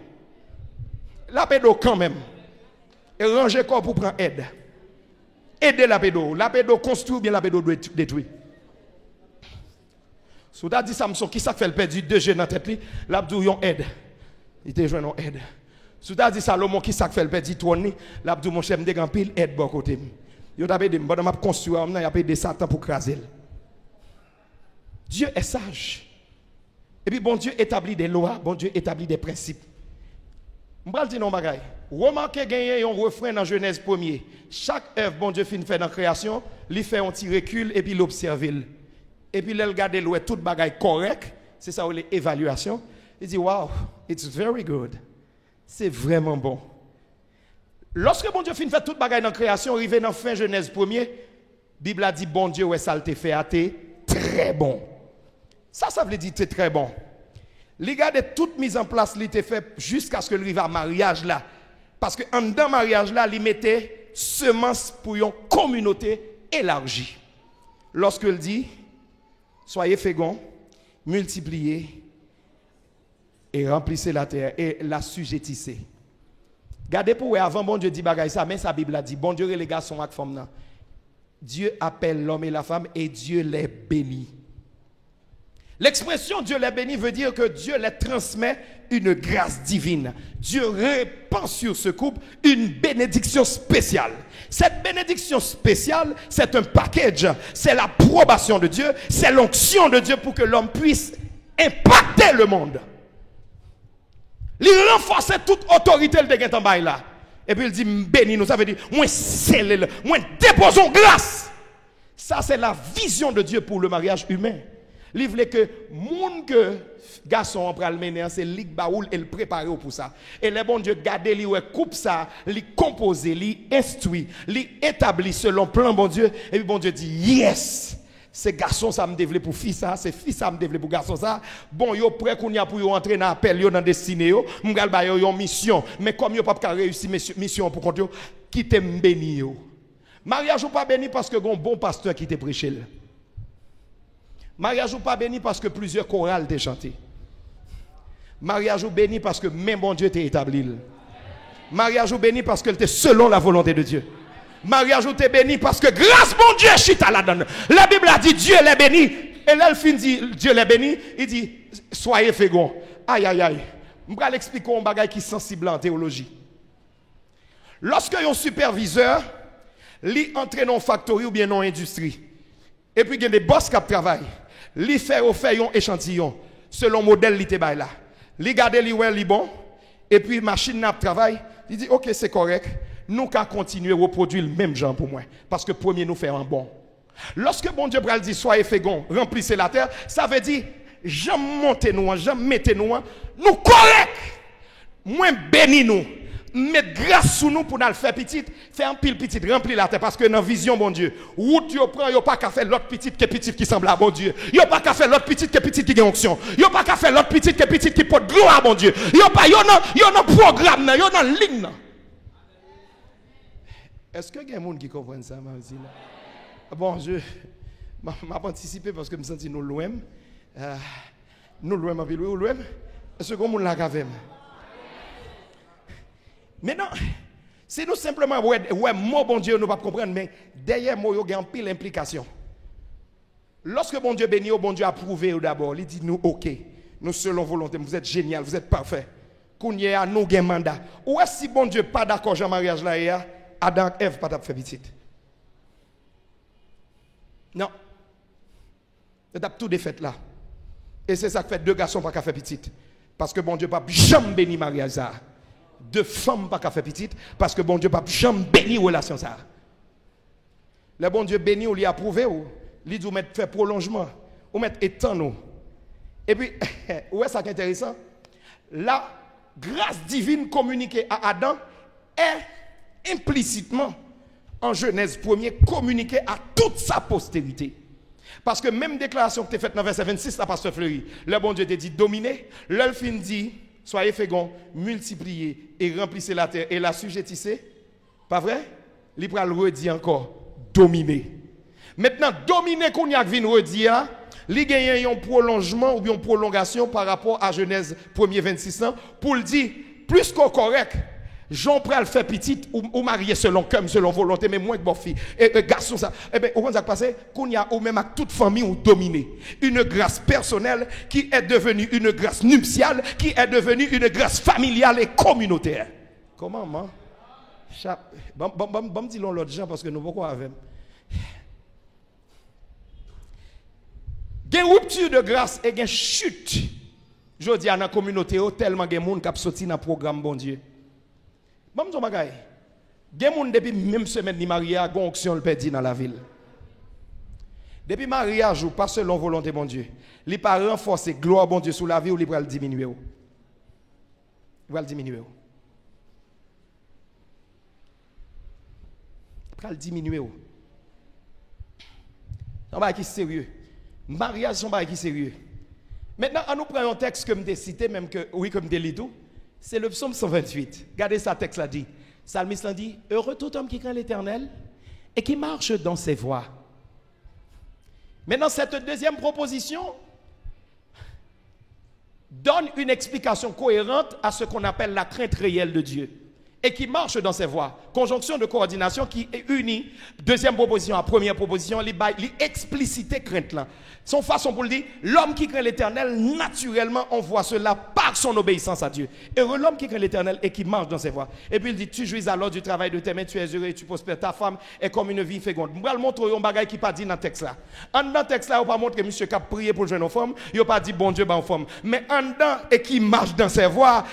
La pédo quand même. Et ranger corps pour prendre aide. Aider la pédo construit ou bien la pédo doit détruire. Si tu as dit Samson qui ça fait le perdu 2 jeux dans la tête, l'abdou yon aide. Il te joint en aide. Si tu as dit Salomon qui ça fait le perdu trône, l'abdou mon chef me grand pile aide bon côté. Yo t'a dit bon m'a construire on a payé Satan pour craser. Dieu est sage. Et puis bon Dieu établit des lois, bon Dieu établit des principes. M'bral dire non bagay. Remarquez gagner un refrain dans Genèse 1er. Chaque œuvre bon Dieu fin fait dans création, il fait un petit recul et puis l'observe. Et puis il regarde l'ouest toute bagay correct, c'est ça l'évaluation. Il dit wow, it's very good. C'est vraiment bon. Lorsque bon Dieu fin fait toute bagay dans création, arrivé dans fin Genèse 1er, Bible a dit bon Dieu ouais ça te fait très bon. Ça veut dire c'est très bon. Regardez toute mise en place li te fait jusqu'à ce que arrive à mariage là. Parce que en dedans mariage là, il mettait semence pour une communauté élargie. Lorsqu'il dit soyez féconds, multipliez et remplissez la terre et la sujettissez. Regardez pour avant bon Dieu dit bagay ça, mais sa Bible a dit bon Dieu les garçons ak femme nan. Dieu appelle l'homme et la femme et Dieu les bénit. L'expression Dieu les bénit veut dire que Dieu les transmet une grâce divine. Dieu répand sur ce couple une bénédiction spéciale. Cette bénédiction spéciale, c'est un package. C'est l'approbation de Dieu, c'est l'onction de Dieu pour que l'homme puisse impacter le monde. Il renforce toute autorité de Gentan là. Et puis il dit bénis nous, ça veut dire moi scellez-le, moi déposons grâce. Ça c'est la vision de Dieu pour le mariage humain. Il voulait que moun que garçon en pral mener c'est lik baoul et le préparer pour ça. Et les bon Dieu garder li ouais coupe ça, li composer, li instruit, li établi selon plan bon Dieu et puis bon Dieu dit yes. C'est garçon ça me développe pour fille ça, c'est fille ça me développe pour garçon ça. Bon yo prêt qu'on y a pour yo entrer dans appel yo dans destiné yo, m'gal ba yo mission, mais comme yo pas réussir mission pour compte yo, qui te béni yo. Mariage ou pas béni parce que gon bon pasteur qui te prêché. Mariage ou pas béni parce que plusieurs chorales t'ont chanté. Mariage ou béni parce que même bon Dieu t'a établi. Mariage ou béni parce que t'es selon la volonté de Dieu. Mariage ou t'es béni parce que grâce bon Dieu chita la donne. La Bible a dit Dieu les béni. Et là, le fin dit Dieu les béni. Il dit soyez féconds. Aïe aïe aïe. Je vais l'expliquer un bagage qui est sensible en théologie. Lorsque un superviseur lui entre dans une factory ou bien dans une industrie, et puis il y a des boss qui travaillent, lui fait un échantillon selon le modèle qui est là. Lui garde lui ouais li bon, et puis machine n'a travail, il dit OK c'est correct, nous qu'à continuer à reproduire le même genre pour moi, parce que premier nous fait un bon. Lorsque bon Dieu dit soyez féconds, remplissez la terre, ça veut dire j'aime monter nous, j'aime mettre nous, nous correct. Moi béni nous. Mettre grâce sur nous pour nous faire petit, faire un pile petit, remplir la terre. Parce que dans la vision, bon Dieu, route yo prend, yo pas qu'à faire l'autre petit qui semble à bon Dieu. Yo pas qu'à faire l'autre petit qui gagne onction. Yo pas qu'à faire l'autre petit qui porte gloire à bon Dieu. Yo pas, yo non programme, yo non ligne. Est-ce que il y a des gens qui comprennent ça, bon, je m'a anticipé parce que je me sens nous loin. Nous loin, ma ville, loin. Est-ce que vous l'avez fait? Maintenant, si nous simplement, ouais, mot bon Dieu, nous ne pouvons pas comprendre, mais derrière mot, il y a une pile implication. Lorsque bon Dieu bénit, bon Dieu approuve d'abord, il dit nous, ok, nous selon volonté, vous êtes génial, vous êtes parfait. Qu'on y a nous un mandat. Ou est-ce si bon Dieu pas d'accord dans mariage là, Adam et Ève pas fait petite? Non. Vous avez tout défait là. Et c'est ça qui fait deux garçons pas faire petite. Parce que bon Dieu pas jamais béni mariage ça. Deux femmes pas faire petite parce que bon Dieu pas jamais béni relation ça. Le bon Dieu béni ou lui approuvé ou lui dit mettre faire prolongement ou mettre étend nous. Et puis ouais ça qui est intéressant. La grâce divine communiquée à Adam est implicitement en Genèse 1er communiquée à toute sa postérité. Parce que même déclaration que tu as faite dans verset 26, la pasteur Fleury, le bon Dieu te dit dominer, l'elfin dit soyez féconds, multipliez et remplissez la terre et la sujettissez. Pas vrai? Il va le redire encore, dominer. Maintenant, dominer qu'on y a vu redire, il gagne un prolongement ou bien une prolongation par rapport à Genèse 1er 26 ans pour le dire plus qu'au correct. Jean pral fait petite ou marié selon comme selon volonté mais moins que bon fille et garçon ça et ben on va passer qu'on y a ou même à toute famille ou dominé une grâce personnelle qui est devenue une grâce nuptiale qui est devenue une grâce familiale et communautaire. Comment man bon dis l'autre gens parce que nous beaucoup avec gain rupture de grâce et gain chute je dis à la communauté tellement gain monde qui sorti dans programme bon Dieu. Bon, je vais vous dire, depuis même semaine de mariage, il y a une onction perdu dans la ville. Depuis mariage, pas selon volonté de bon Dieu. Il ne pas renforcer gloire bon Dieu sur la vie ou il va le diminuer. Il va le diminuer. Il va le diminuer. C'est un bagage qui est sérieux. Mariage, c'est un bagage qui est sérieux. Maintenant, on nous prend un texte que je t'ai cité, même que, oui, comme je l'ai tout. C'est le psaume 128. Regardez ça, texte là dit. Psalmiste l'a dit, heureux tout homme qui craint l'Éternel et qui marche dans ses voies. Maintenant, cette deuxième proposition donne une explication cohérente à ce qu'on appelle la crainte réelle de Dieu et qui marche dans ses voies. Conjonction de coordination qui est unie. Deuxième proposition à première proposition, il explicite crainte là. Son façon pour le dire, l'homme qui craint l'Éternel, naturellement, on voit cela par son obéissance à Dieu. Heureux l'homme qui craint l'Éternel et qui marche dans ses voies. Et puis il dit, tu jouis alors du travail de tes mains, tu es heureux et tu prospères. Ta femme est comme une vie féconde. Je vais le montrer un bagage qui pas dit dans le texte là. En dans le texte là, on pas montré monsieur qui a prié pour jeune femme, il n'a pas dit bon Dieu, bon femme. Mais en dedans et qui marche dans ses voies,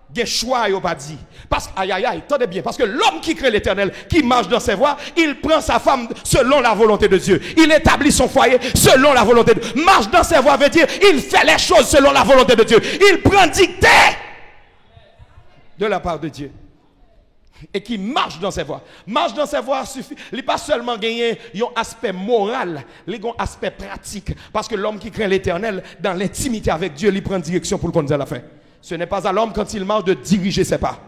des choix, il n'a pas dit. Parce que, aïe, aïe, aïe, tenez bien, parce que l'homme qui crée l'Éternel, qui marche dans ses voies, il prend sa femme selon la volonté de Dieu. Il établit son foyer selon la volonté de Dieu. Marche dans ses voies veut dire, il fait les choses selon la volonté de Dieu. Il prend dictée de la part de Dieu. Et qui marche dans ses voies. Marche dans ses voies suffit. Il n'est pas seulement gagner un aspect moral, il a un aspect pratique. Parce que l'homme qui craint l'Éternel, dans l'intimité avec Dieu, il prend direction pour le conduire à la fin. Ce n'est pas à l'homme quand il marche de diriger ses pas.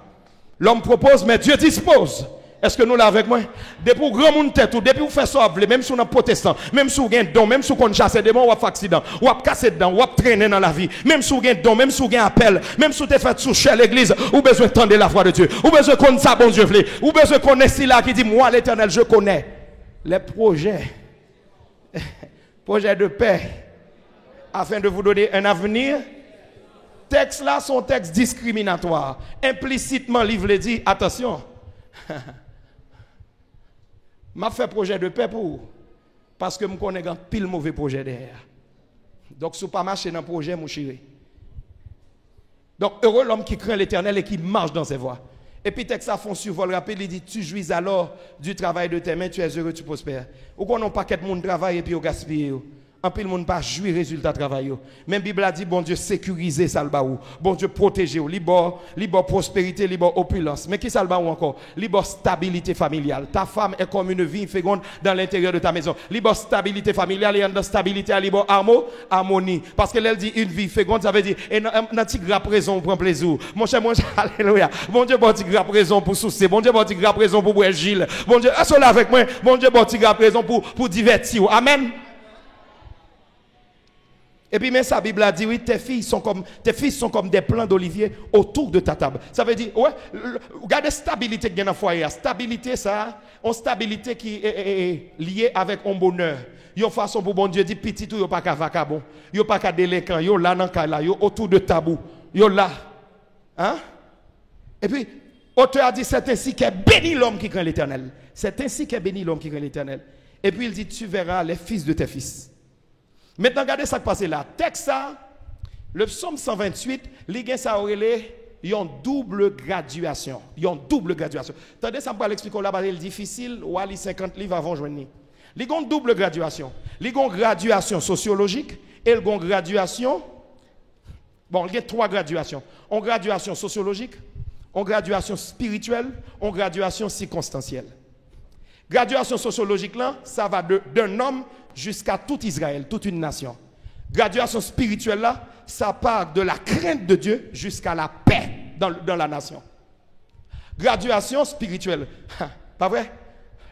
L'homme propose, mais Dieu dispose. Est-ce que nous l'avons avec moi? Depuis grand monde tête ou depuis vous faites ça, même si on est protestant, même si vous avez un don, même si vous chasse des démons, ou vous accident, ou vous cassez dedans, ou vous traînez dans la vie, même si vous avez un don, même si vous avez un appel, même si vous avez fait soucher à l'église, ou besoin de tendre la voix de Dieu, ou besoin de connaître ça, bon Dieu, ou besoin de connaître cela qui dit, moi l'Éternel, je connais les projets de paix, afin de vous donner un avenir. Texte là sont textes discriminatoires. Implicitement, livre dit, attention, m'a fait projet de paix pour parce que je connais un pile mauvais projet derrière. Donc, si vous pas marcher dans le projet, mon chéri. Donc, heureux l'homme qui craint l'Éternel et qui marche dans ses voies. Et puis, texte ça font survol rapide, il dit, tu jouis alors du travail de tes mains, tu es heureux, tu prospères. Ou qu'on n'a pas qu'un monde travail et puis on gaspille. En pile monde pas jouir résultat travail. Même Bible a dit bon Dieu sécuriser ça le baou. Bon Dieu protéger, libre prospérité, libre opulence. Mais qui ça le baou encore? Libre stabilité familiale. Ta femme est comme une vie féconde dans l'intérieur de ta maison. Libre stabilité familiale et dans stabilité libre harmonie. Parce que elle dit une vie féconde, ça veut dire et dans petit grappe raison pour prendre plaisir. Mon cher alléluia. Bon Dieu bon petit grappe raison pour soucier. Bon Dieu bon petit grappe raison pour boire Gilles. Bon Dieu est là avec moi. Bon Dieu bon petit grappe raison pour divertir. Amen. Et puis, mais sa Bible a dit, oui, tes fils sont comme des plants d'olivier autour de ta table. Ça veut dire, ouais, regardez stabilité qui est dans le foyer. Stabilité, ça, une stabilité qui est liée avec un bonheur. Yon façon pour bon Dieu dit, petit tout, yon pas qu'à vacabon, yon pas qu'à délinquant, yon là, dans là, yon autour de tabou, yon là. Hein? Et puis, auteur a dit, c'est ainsi qu'est béni l'homme qui craint l'Éternel. C'est ainsi qu'est béni l'homme qui craint l'Éternel. Et puis, il dit, tu verras les fils de tes fils. Maintenant, regardez ça qui passe là. Texte ça, le psaume 128, il y a une double graduation. Il y a une double graduation. Attendez, ça me va l'expliquer là, c'est difficile, ou aller 50 livres avant de joindre. Il y a une double graduation. Il y a une graduation sociologique et il y a une graduation. Bon, il y a 3 graduations. Une graduation sociologique, une graduation spirituelle, une graduation circonstancielle. Graduation sociologique là, ça va d'un homme jusqu'à tout Israël, toute une nation. Graduation spirituelle là, ça part de la crainte de Dieu jusqu'à la paix dans la nation. Graduation spirituelle, pas vrai?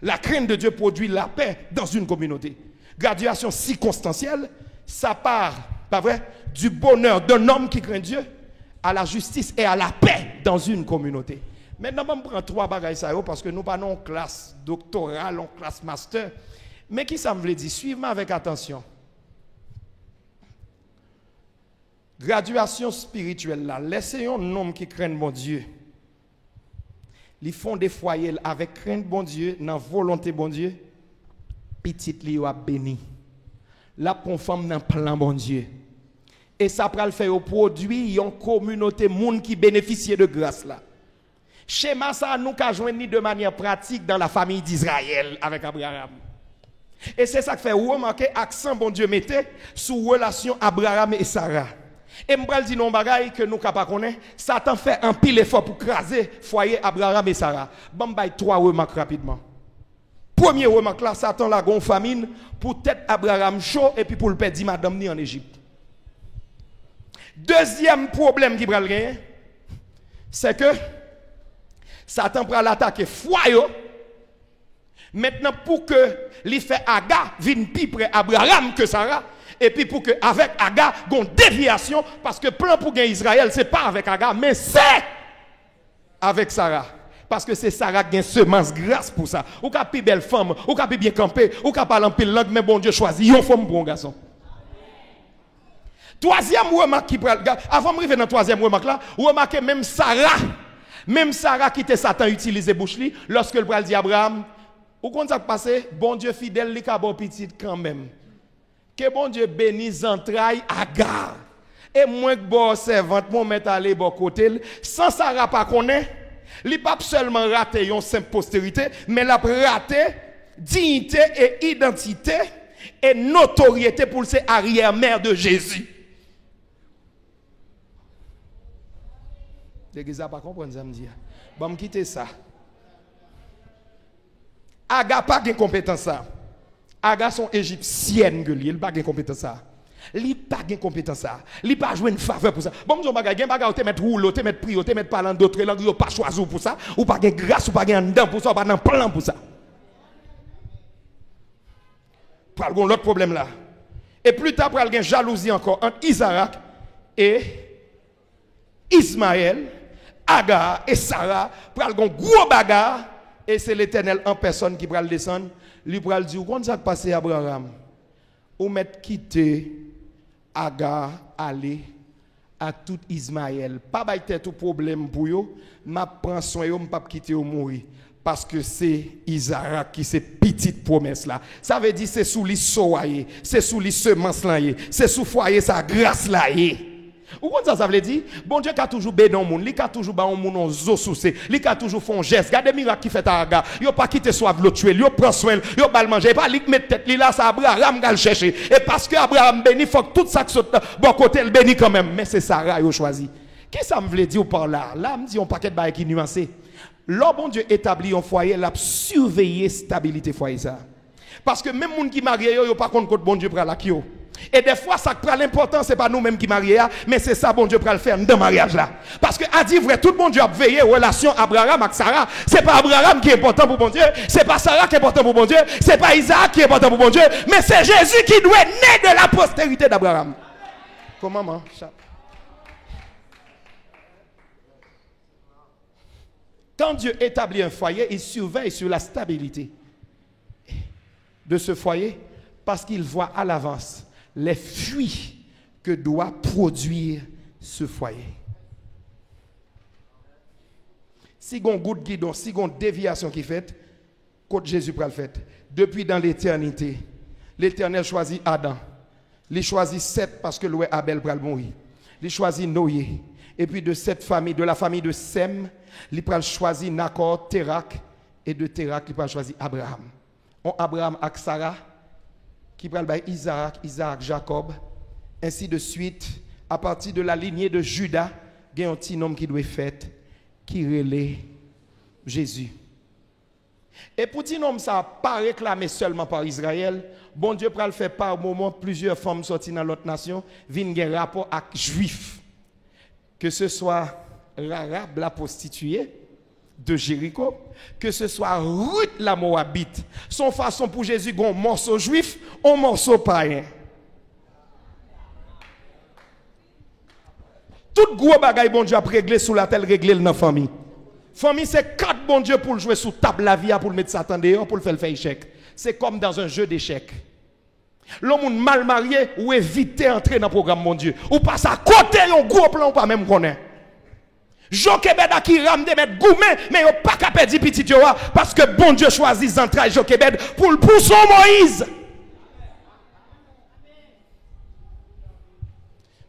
La crainte de Dieu produit la paix dans une communauté. Graduation circonstancielle, ça part, pas vrai, du bonheur d'un homme qui craint Dieu à la justice et à la paix dans une communauté. Maintenant, je prends 3 bagages parce que nous pas en classe doctorale, en classe master. Mais qui ça me veut dire? Suivez-moi avec attention. Graduation spirituelle là, laissez un homme qui craint mon Dieu. Ils font des foyers avec crainte bon Dieu, dans volonté bon Dieu. Petite li a béni. La pour femme dans plan bon Dieu. Et ça pral faire au produit une communauté monde qui bénéficie de grâce là. Schéma ça nous qu'a joindre de manière pratique dans la famille d'Israël avec Abraham. Et c'est ça qui fait remarquer accent bon Dieu mettait sur relation Abraham et Sarah. Et m'bral dit non bagaille que nous capable connaître, Satan fait un pile effort pour craser foyer Abraham et Sarah. Bon bay 3 remarques rapidement. Premier remarque là, Satan la gon famine pour tête Abraham chaud et puis pour le perdre madame ni en Égypte. Deuxième problème qui bral gagner, c'est que Satan prend l'attaquer foyer. Maintenant pour que li fait Aga vienne plus près Abraham que Sarah et puis pour que avec Aga gon déviation parce que plan pour gagner Israël c'est pas avec Aga mais c'est avec Sarah parce que c'est Sarah qui a semence grâce pour ça ou ka pi belle femme ou ka pi bien camper ou ka parler en pile langue mais bon Dieu choisit une femme pour un garçon. Troisième remarque qui avant de arriver dans troisième remarque là remarquez même Sarah qui était Satan utilisé bouche li lorsque le bral dit Abraham ou quand ça passé bon Dieu fidèle li ka bon petit quand même. Que bon Dieu bénisse entrailles Agar. Et moi que bon servante mon mettre aller bon côté sans Sarah pas connaît, li pas seulement raté une simple postérité, mais l'a raté dignité et identité et notoriété pour ses arrière-mère de Jésus. L'église a pas comprendre ça me dit. Bon me quitter ça. Agar pas de compétence ça. Agar sont égyptiennes que lui, il pas de compétence ça. Il pas de compétence ça. Il pas jouer une faveur pour ça. Bon mon bagage, gen bagage te mettre rouleau, te mettre prier, te mettre parler d'autres langues, yo pas choisi pour ça, ou pas de grâce, ou pas de dedans pour ça, ou pas dans plan pour ça. Pral gon l'autre problème là. Et plus tard pral gen jalousie encore entre Isaac et Ismaël, Agar et Sarah, pral gon gros bagarre. Et c'est l'Éternel en personne qui va le descendre. Lui va le dire, comment ça passe Abraham? Ou mettre quitter Agar, aller à tout Ismaël. Pas bailler tout problème pour eux. Ma prends soin yo, m'pas quitter ou mourir. Parce que c'est Isaac qui c'est petite promesse là. Ça veut dire c'est sous les soyer, c'est sous les semences là, c'est sous foyer sa grâce là. Ou quand ça veut dire, bon Dieu qui a toujours béni dans le monde, il a toujours béni dans le monde, il a toujours fait un geste. Regardez les miracles qui fait à Aga. Il n'a pas quitté soif, il tuer, il prend soin, il n'a pas le manger, il n'a pas mettre tête, il a ça, Abraham va le chercher. Et parce que Abraham bénit, il faut que tout ça qui saute, bon côté, il bénit quand même. Mais c'est Sarah qui a choisi. Qu'est-ce que ça me veut dire par là? Là, me dit un paquet de bails qui nuancé. Là, bon Dieu établit un foyer, il a surveillé la stabilité foyer ça. Parce que même les gens qui marient, ils n'ont pas compte que bon Dieu prend la kio. Et des fois, ça prend l'importance, ce n'est pas nous-mêmes qui marions, mais c'est ça, bon Dieu, pour le faire dans le mariage là. Parce que, à dire vrai, tout le monde a veillé aux relations Abraham avec Sarah. Ce n'est pas Abraham qui est important pour bon Dieu, ce n'est pas Sarah qui est important pour bon Dieu, ce n'est pas Isaac qui est important pour bon Dieu, mais c'est Jésus qui doit naître de la postérité d'Abraham. Comment, maman? Quand Dieu établit un foyer, il surveille sur la stabilité de ce foyer parce qu'il voit à l'avance les fruits que doit produire ce foyer. Si on goutte guidon, si on déviation qui fait, côté Jésus pour le fait. Depuis dans l'éternité, l'Éternel choisit Adam. Il choisit Seth parce que Loué Abel pour le mourir. Il choisit Noé. Et puis de cette famille, de la famille de Sem, il a choisi Nakor, Terak, et de Terak, il a choisi Abraham. On Abraham avec Sarah, qui prend Isaac, Jacob, ainsi de suite. À partir de la lignée de Judas, il y a un petit nom qui doit être fait, qui relaie Jésus. Et pour dire nom ça, pas réclamé seulement par Israël, bon Dieu peut le faire par moment, plusieurs femmes sorties dans l'autre nation, viennent un rapport avec Juifs. Que ce soit l'Arabe, la prostituée de Jéricho, que ce soit Ruth la Moabite, son façon pour Jésus, un morceau juif, un morceau païen. Tout gros bagaille bon Dieu a réglé sous la telle réglé dans la famille. Famille c'est quatre bon Dieu pour le jouer sous table la vie, pour le mettre Satan dehors, pour le faire échec. C'est comme dans un jeu d'échecs. L'homme mal marié ou éviter d'entrer dans le programme mon Dieu. Ou passe à côté un gros plan ou pas même connaît. Jochebed a qui rame de mettre gourmet mais il pas capable de petit parce que bon Dieu choisit Zantraï Jochebed pour le pousser Moïse.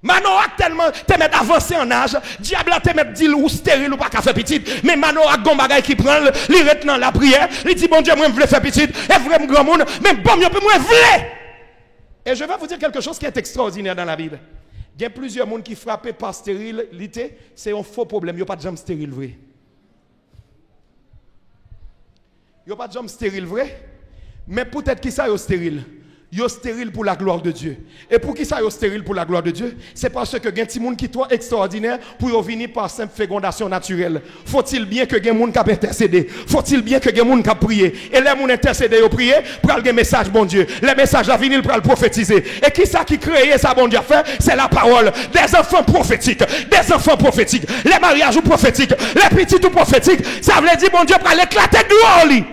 Manoak tellement te met avancé en âge, diable te met dit ou stérile ou pas qu'à faire petit, mais Manoak gon bagay qui prend, li retenant la prière, il dit bon Dieu moi je veux faire petit, et vraiment grand monde, mais bon moi je veux. Et je vais vous dire quelque chose qui est extraordinaire dans la Bible. Il y a plusieurs monde qui frappent par stérilité, c'est un faux problème, il n'y a pas de jambe stérile vrai. Il n'y a pas de jambe stérile vrai, mais peut-être qu'il ça est stérile. Yo stérile pour la gloire de Dieu. Et pour qui ça yo stérile pour la gloire de Dieu? C'est parce que gen ti moun qui toi extraordinaire pour yo venir par simple fécondation naturelle. Faut-il bien que gen moun k'ap intercéder? Faut-il bien que gen moun k'ap prier? Et les moun intercéder yo prier, pral gen message bon Dieu. Les messages à venir pral prophétiser. Et qui ça qui crée ça bon Dieu fait? C'est la parole des enfants prophétiques, des enfants prophétiques, les mariages prophétiques, les petits ou prophétiques. Ça veut dire bon Dieu pral éclater dehors li.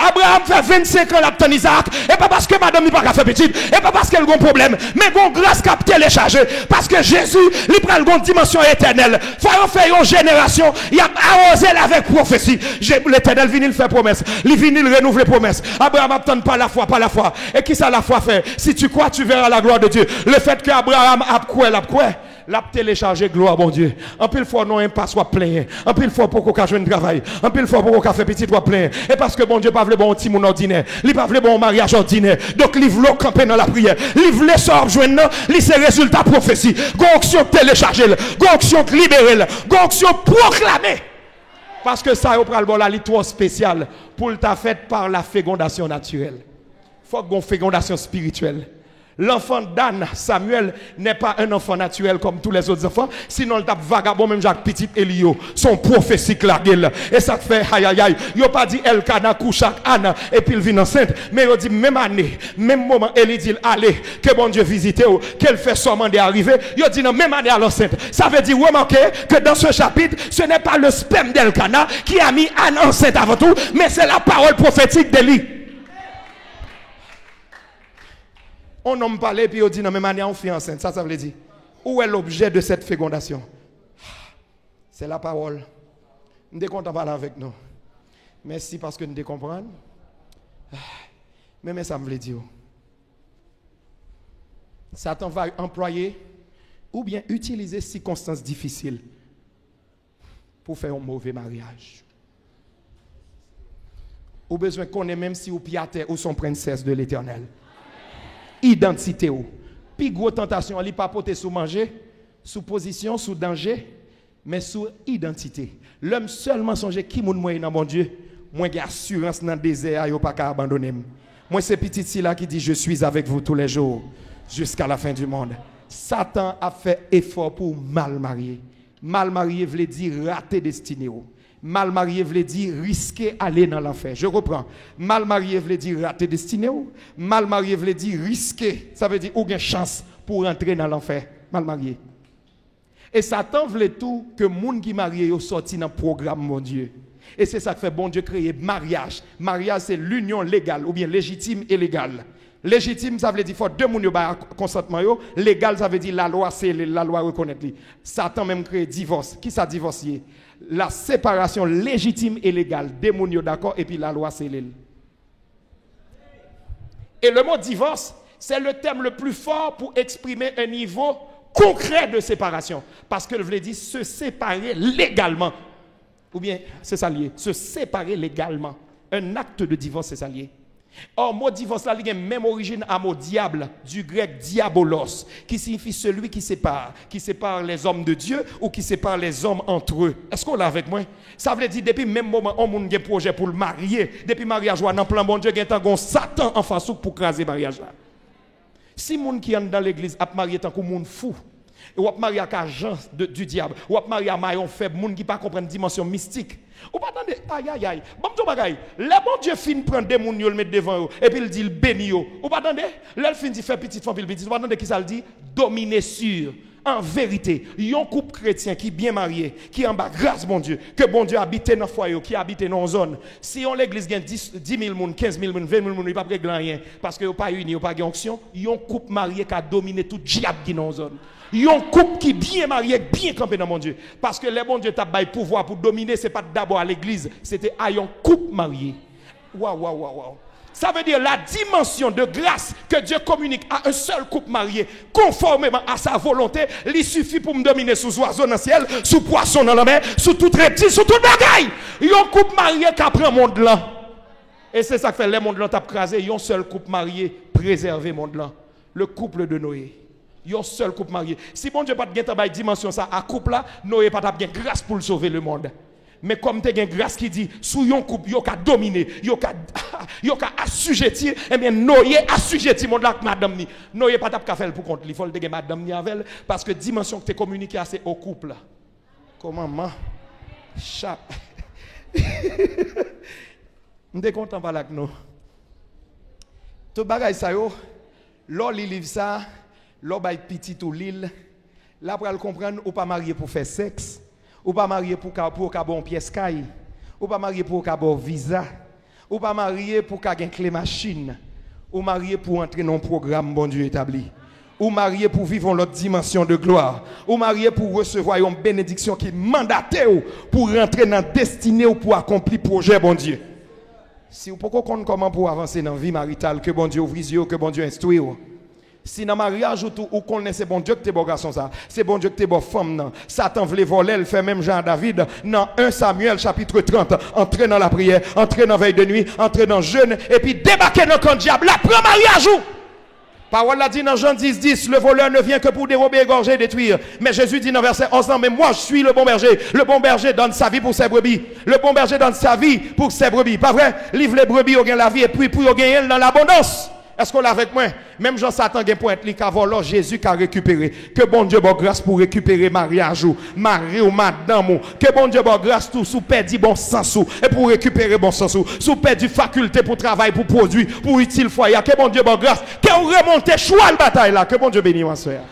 Abraham fait 25 ans l'abton Isaac, et pas parce que madame n'est pas fait petite, et pas parce qu'elle a un problème, mais bon grâce qu'a téléchargé, parce que Jésus, il prend une dimension éternelle. Faut faire une génération, il a arrosé avec prophétie. L'éternel vient il faire promesse, il vient il renouveler promesse. Abraham attend pas la foi, pas la foi. Et qui ça la foi fait? Si tu crois, tu verras la gloire de Dieu. Le fait que Abraham a quoi, l'a téléchargé gloire bon Dieu. En pile fois non pas soit plein. En pile fois pour qu'on joue travail. En pile fois pour qu'on fait petit soit plein. Et parce que bon Dieu pas veut bon petit monde ordinaire. Il pas veut bon mariage ordinaire. Donc il veut camper dans la prière. Il veut sort joindre, il c'est résultat prophétie. Gonction télécharger, gonction libérer, gonction proclamer. Parce que ça au pral bon la litoire spéciale pour ta faite par la fécondation naturelle. Faut qu'on fécondation spirituelle. L'enfant d'Anne, Samuel, n'est pas un enfant naturel comme tous les autres enfants. Sinon, le tape vagabond, même Jacques Petit Elio, son prophétique la gueule. Et ça fait aïe aïe aïe. Il n'a pas dit Elkana, Kouchak, Anna, et puis il vient enceinte. Mais il dit même année, même moment, il dit allez, que bon Dieu visite, qu'elle fait seulement d'arriver. Il dit non, même année à l'enceinte. Ça veut dire, remarquez que dans ce chapitre, ce n'est pas le sperme d'Elkana qui a mis Anne enceinte avant tout, mais c'est la parole prophétique d'Élie. On nomme parler puis on dit non, même manière on fait enceinte. Ça veut dire où est l'objet de cette fécondation? C'est la parole. Nous sommes contents de parler avec nous. Merci parce que nous comprenons. Mais ça me veut dire. Satan va employer ou bien utiliser circonstances difficiles pour faire un mauvais mariage. Ou besoin qu'on ait même si ou piater ou son princesse de l'Éternel. Identité ou. Puis gros tentation, elle pas porter sous manger, sous position, sous danger, mais sous identité. L'homme seulement songe qui moun moi dans mon Dieu, moi j'ai assurance dans le désert, yo pas abandonner. Moi c'est petit si là qui dit je suis avec vous tous les jours jusqu'à la fin du monde. Satan a fait effort pour mal marier. Mal marié veut dire rater destinée. Mal marié veut dire risquer aller dans l'enfer. Je reprends. Mal marié veut dire rater destinée. Mal marié veut dire risquer. Ça veut dire aucune chance pour entrer dans l'enfer. Mal marié. Et Satan voulait tout que les gens qui marient sortent dans le programme, mon Dieu. Et c'est ça que fait bon Dieu créer mariage. Mariage, c'est l'union légale ou bien légitime et légale. Légitime, ça veut dire qu'il faut deux personnes qui consentement. Légal, ça veut dire la loi, c'est la loi reconnaître. Satan même crée divorce. Qui ça divorcié? La séparation légitime et légale. Deux personnes d'accord et puis la loi, c'est l'île. Et le mot divorce, c'est le terme le plus fort pour exprimer un niveau concret de séparation. Parce que je voulais dire se séparer légalement. Ou bien, c'est ça lié. Se séparer légalement. Un acte de divorce, c'est ça lié. Or, mot divorce là, il a même origine à mot diable, du grec diabolos, qui signifie celui qui sépare les hommes de Dieu ou qui sépare les hommes entre eux. Est-ce qu'on l'a avec moi? Ça veut dire, depuis même moment, on a un projet pour le marier, depuis mariage, on a un plan bon Dieu, il y a un Satan en face pour craser le mariage là. Si les gens qui sont dans l'église a marié tant que monde fou, ou a marié avec agent du diable, ou a marié à maillon faible, les gens qui ne comprennent pas dimension mystique. Ou pas attendre, aïe. Bon, tout bagaille. Le bon Dieu fin prendre des gens, le mettre devant eux, et puis il dit, béni eux. Ou pas attendre, là, il fin dit, faire petite femme, il dit, ou pas attendre, qui ça le dit? Dominer sur. En vérité, un couple chrétien qui est bien marié, qui est en bas, grâce bon Dieu, que bon Dieu habite dans le foyer, qui habite dans une zone. Si on l'église gagne 10 000 personnes, 15 000 personnes, 20 000 personnes, il n'y a pas de rien, parce que vous pas unis, vous pas de onction, un couple marié qui a dominé tout diable qui est dans une zone. Un couple qui est bien marié, bien campé dans mon Dieu. Parce que le bon Dieu t'a donné pouvoir pour dominer, ce n'est pas d'abord à l'église, c'était à un couple marié. Waouh. Ça veut dire la dimension de grâce que Dieu communique à un seul couple marié, conformément à sa volonté, il suffit pour me dominer sous oiseaux dans le ciel, sous poisson dans la mer, sous tout reptile, sous tout bagaille. Un couple marié qui apprend le monde là. Et c'est ça que fait le monde là t'a crasé, un seul couple marié préserver le monde là. Le couple de Noé. Un seul couple marié. Si bon Dieu pas de dimension ça à couple là, Noé pas de grâce pour le sauver le monde. Mais comme tu as une grâce qui dit, sous yon couple, yon ka dominer, yon ka assujettir, eh bien, Noé assujettir mon là madame ni. Noé pas tap ka faire pour compte, il faut le dégager madame ni avec parce que dimension que tu communiqué c'est au couple. Comment maman? Chap. On est content par là que nous. Tout bagay ça yo, l'on livre ça, l'on bay petit ou l'île, là pour le comprendre ou pas marié pour faire sexe. Ou pas marié pour bon pièce caille, ou pas marié pour bon visa, ou pas marié pour gagner clé machine, ou marié pour entrer dans un programme bon Dieu établi, ou marié pour vivre l'autre dimension de gloire, ou marié pour recevoir une bénédiction qui mandaté pour rentrer dans la destinée ou pour accomplir le projet bon Dieu. Si vous pouvez comprendre comment pour avancer dans la vie maritale, que bon Dieu ouvre les yeux, que bon Dieu instruit. Si dans le mariage ou connaissez bon Dieu que t'es bon garçon ça, c'est bon Dieu que t'es bon femme non. Satan voulait voler, il fait même Jean David dans 1 Samuel chapitre 30, entrer dans la prière, entrer dans la veille de nuit, entrer dans le jeûne et puis débarquer dans le camp diable, la prend mariage ou. Parole l'a dit dans Jean 10, le voleur ne vient que pour dérober, égorger, détruire. Mais Jésus dit dans verset 11, mais moi je suis le bon berger. Le bon berger donne sa vie pour ses brebis. Le bon berger donne sa vie pour ses brebis. Pas vrai? Livre les brebis, on gagne la vie et puis on gagne dans l'abondance. Est-ce qu'on l'a avec moi? Même Jean Satan a point li ka volo Jésus qui a récupéré. Que bon Dieu bon grâce pour récupérer mariage ou mari ou madame ou. Que bon Dieu bon grâce tout sous perdu bon sens ou et pour récupérer bon sens ou. Sous perdu faculté pour travail pour produire pour utile foyer. Que bon Dieu bon grâce. Que on remonte choix le bataille là. Que bon Dieu bénisse ma soeur.